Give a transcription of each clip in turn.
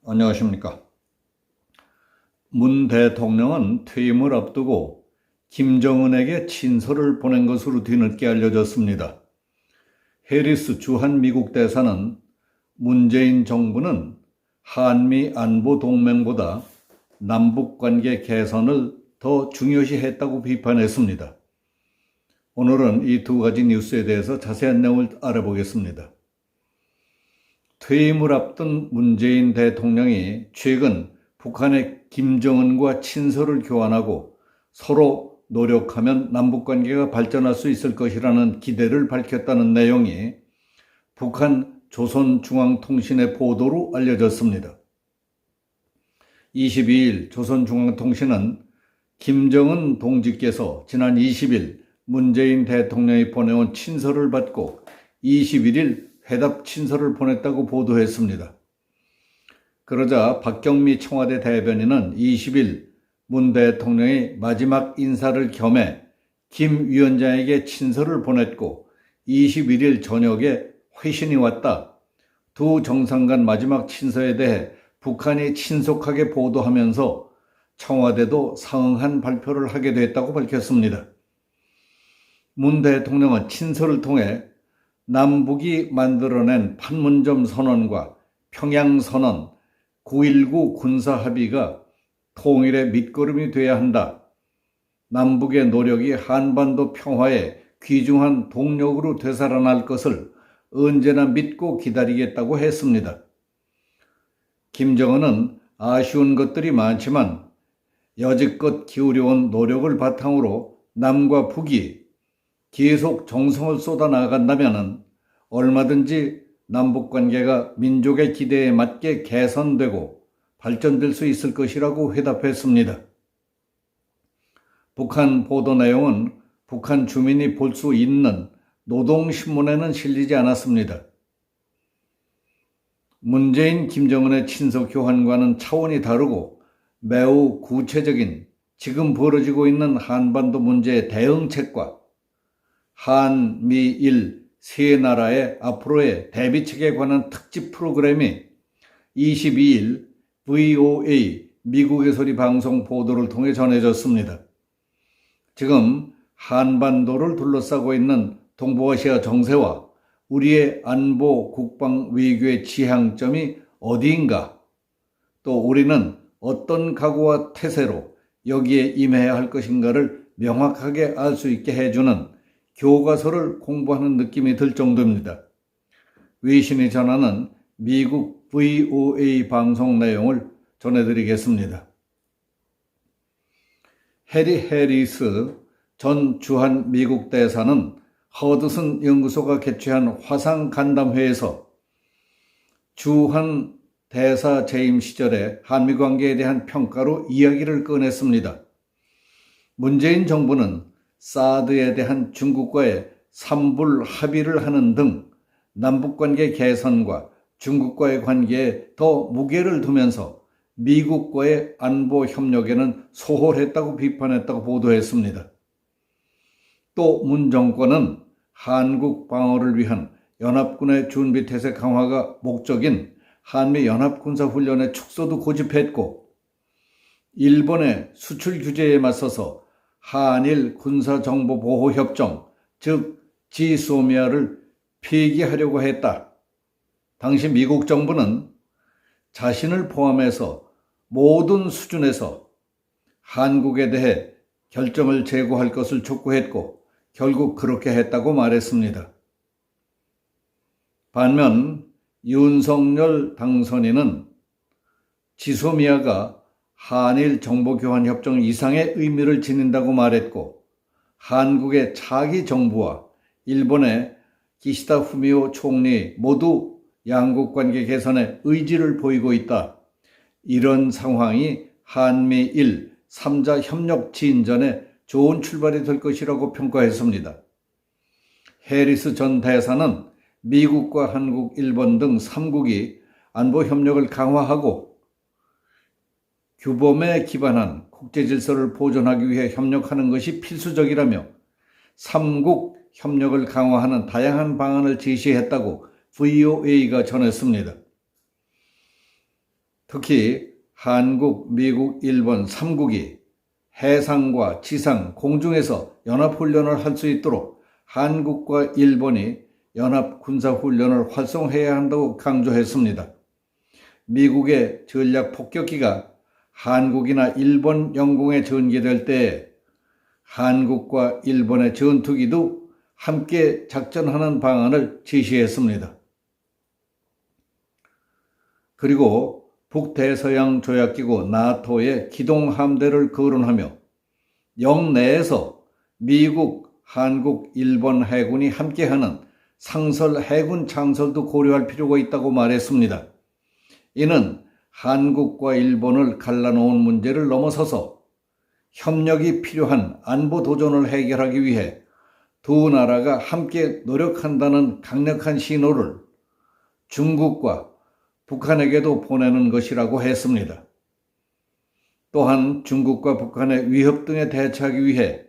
안녕하십니까. 문 대통령은 퇴임을 앞두고 김정은에게 친서를 보낸 것으로 뒤늦게 알려졌습니다. 해리스 주한 미국 대사는 문재인 정부는 한미 안보 동맹보다 남북관계 개선을 더 중요시했다고 비판했습니다. 오늘은 이 두 가지 뉴스에 대해서 자세한 내용을 알아보겠습니다. 퇴임을 앞둔 문재인 대통령이 최근 북한의 김정은과 친서를 교환하고 서로 노력하면 남북관계가 발전할 수 있을 것이라는 기대를 밝혔다는 내용이 북한 조선중앙통신의 보도로 알려졌습니다. 22일 조선중앙통신은 김정은 동지께서 지난 20일 문재인 대통령이 보내온 친서를 받고 21일 회답 친서를 보냈다고 보도했습니다. 그러자 박경미 청와대 대변인은 20일 문 대통령이 마지막 인사를 겸해 김 위원장에게 친서를 보냈고 21일 저녁에 회신이 왔다. 두 정상 간 마지막 친서에 대해 북한이 신속하게 보도하면서 청와대도 상응한 발표를 하게 됐다고 밝혔습니다. 문 대통령은 친서를 통해 남북이 만들어낸 판문점 선언과 평양 선언, 9.19 군사 합의가 통일의 밑거름이 돼야 한다. 남북의 노력이 한반도 평화의 귀중한 동력으로 되살아날 것을 언제나 믿고 기다리겠다고 했습니다. 김정은은 아쉬운 것들이 많지만 여지껏 기울여온 노력을 바탕으로 남과 북이 계속 정성을 쏟아나간다면 얼마든지 남북관계가 민족의 기대에 맞게 개선되고 발전될 수 있을 것이라고 회답했습니다. 북한 보도 내용은 북한 주민이 볼 수 있는 노동신문에는 실리지 않았습니다. 문재인, 김정은의 친서 교환과는 차원이 다르고 매우 구체적인 지금 벌어지고 있는 한반도 문제의 대응책과 한미일 세 나라의 앞으로의 대비책에 관한 특집 프로그램이 22일 VOA 미국의 소리 방송 보도를 통해 전해졌습니다. 지금 한반도를 둘러싸고 있는 동북아시아 정세와 우리의 안보, 국방, 외교의 지향점이 어디인가, 또 우리는 어떤 각오와 태세로 여기에 임해야 할 것인가를 명확하게 알 수 있게 해주는 교과서를 공부하는 느낌이 들 정도입니다. 외신이 전하는 미국 VOA 방송 내용을 전해드리겠습니다. 해리스 전 주한 미국 대사는 허드슨 연구소가 개최한 화상 간담회에서 주한 대사 재임 시절의 한미 관계에 대한 평가로 이야기를 꺼냈습니다. 문재인 정부는 사드에 대한 중국과의 삼불 합의를 하는 등 남북관계 개선과 중국과의 관계에 더 무게를 두면서 미국과의 안보 협력에는 소홀했다고 비판했다고 보도했습니다. 또 문 정권은 한국 방어를 위한 연합군의 준비태세 강화가 목적인 한미 연합군사훈련의 축소도 고집했고, 일본의 수출 규제에 맞서서 한일 군사정보보호협정, 즉 지소미아를 폐기하려고 했다. 당시 미국 정부는 자신을 포함해서 모든 수준에서 한국에 대해 결정을 제고할 것을 촉구했고 결국 그렇게 했다고 말했습니다. 반면 윤석열 당선인은 지소미아가 한일 정보교환협정 이상의 의미를 지닌다고 말했고, 한국의 차기 정부와 일본의 기시다 후미오 총리 모두 양국 관계 개선에 의지를 보이고 있다. 이런 상황이 한미일 3자 협력 진전에 좋은 출발이 될 것이라고 평가했습니다. 해리스 전 대사는 미국과 한국, 일본 등 3국이 안보 협력을 강화하고 규범에 기반한 국제 질서를 보존하기 위해 협력하는 것이 필수적이라며 3국 협력을 강화하는 다양한 방안을 제시했다고 VOA가 전했습니다. 특히 한국, 미국, 일본 3국이 해상과 지상, 공중에서 연합훈련을 할 수 있도록 한국과 일본이 연합군사훈련을 활성화해야 한다고 강조했습니다. 미국의 전략폭격기가 한국이나 일본 영공에 전개될 때 한국과 일본의 전투기도 함께 작전하는 방안을 제시했습니다. 그리고 북대서양 조약기구 나토의 기동함대를 거론하며 영내에서 미국, 한국, 일본 해군이 함께하는 상설 해군 창설도 고려할 필요가 있다고 말했습니다. 이는 한국과 일본을 갈라놓은 문제를 넘어서서 협력이 필요한 안보 도전을 해결하기 위해 두 나라가 함께 노력한다는 강력한 신호를 중국과 북한에게도 보내는 것이라고 했습니다. 또한 중국과 북한의 위협 등에 대처하기 위해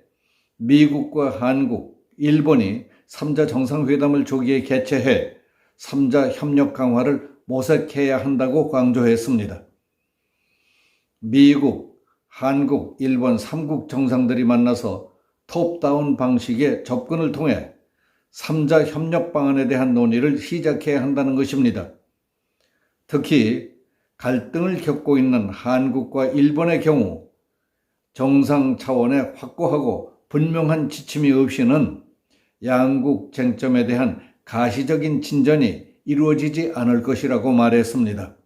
미국과 한국, 일본이 3자 정상회담을 조기에 개최해 3자 협력 강화를 모색해야 한다고 강조했습니다. 미국, 한국, 일본 3국 정상들이 만나서 톱다운 방식의 접근을 통해 3자 협력 방안에 대한 논의를 시작해야 한다는 것입니다. 특히 갈등을 겪고 있는 한국과 일본의 경우 정상 차원의 확고하고 분명한 지침이 없이는 양국 쟁점에 대한 가시적인 진전이 이루어지지 않을 것이라고 말했습니다.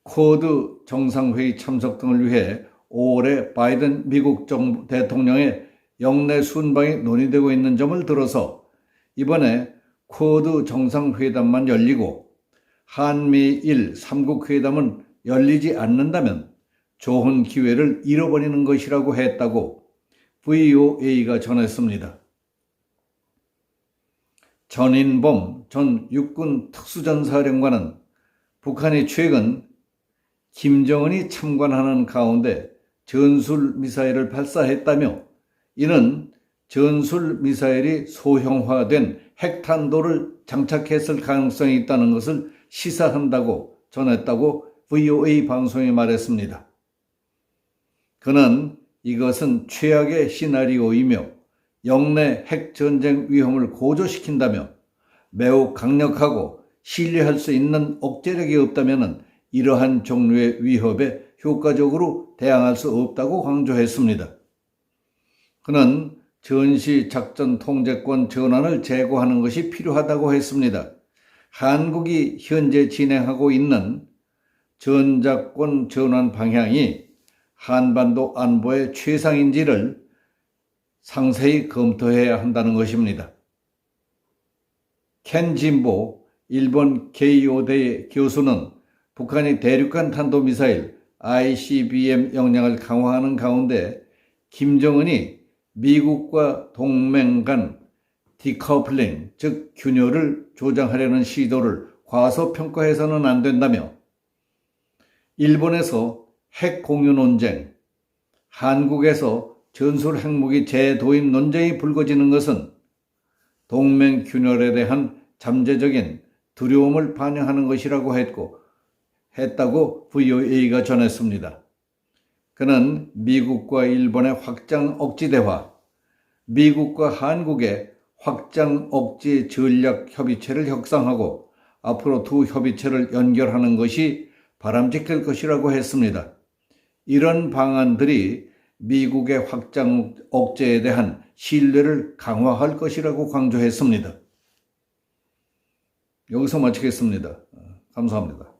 쿼드 정상회의 참석 등을 위해 5월에 바이든 미국 대통령의 영내 순방이 논의되고 있는 점을 들어서 이번에 쿼드 정상회담만 열리고 한미일 3국 회담은 열리지 않는다면 좋은 기회를 잃어버리는 것이라고 했다고 VOA가 전했습니다. 전인범 전 육군 특수전사령관은 북한이 최근 김정은이 참관하는 가운데 전술미사일을 발사했다며 이는 전술미사일이 소형화된 핵탄도를 장착했을 가능성이 있다는 것을 시사한다고 전했다고 VOA 방송에 말했습니다. 그는 이것은 최악의 시나리오이며 영내 핵전쟁 위험을 고조시킨다며 매우 강력하고 신뢰할 수 있는 억제력이 없다면 이러한 종류의 위협에 효과적으로 대항할 수 없다고 강조했습니다. 그는 전시작전 통제권 전환을 제고하는 것이 필요하다고 했습니다. 한국이 현재 진행하고 있는 전작권 전환 방향이 한반도 안보의 최상인지를 상세히 검토해야 한다는 것입니다. 켄 진보 일본 케이오대 교수는 북한이 대륙간 탄도미사일 ICBM 역량을 강화하는 가운데 김정은이 미국과 동맹 간 디커플링, 즉 균열을 조장하려는 시도를 과소평가해서는 안 된다며 일본에서 핵 공유 논쟁, 한국에서 전술 핵무기 재도입 논쟁이 불거지는 것은 동맹 균열에 대한 잠재적인 두려움을 반영하는 것이라고 했다고 VOA가 전했습니다. 그는 미국과 일본의 확장 억지 대화, 미국과 한국의 확장 억지 전략 협의체를 형성하고 앞으로 두 협의체를 연결하는 것이 바람직할 것이라고 했습니다. 이런 방안들이 미국의 확장 억제에 대한 신뢰를 강화할 것이라고 강조했습니다. 여기서 마치겠습니다. 감사합니다.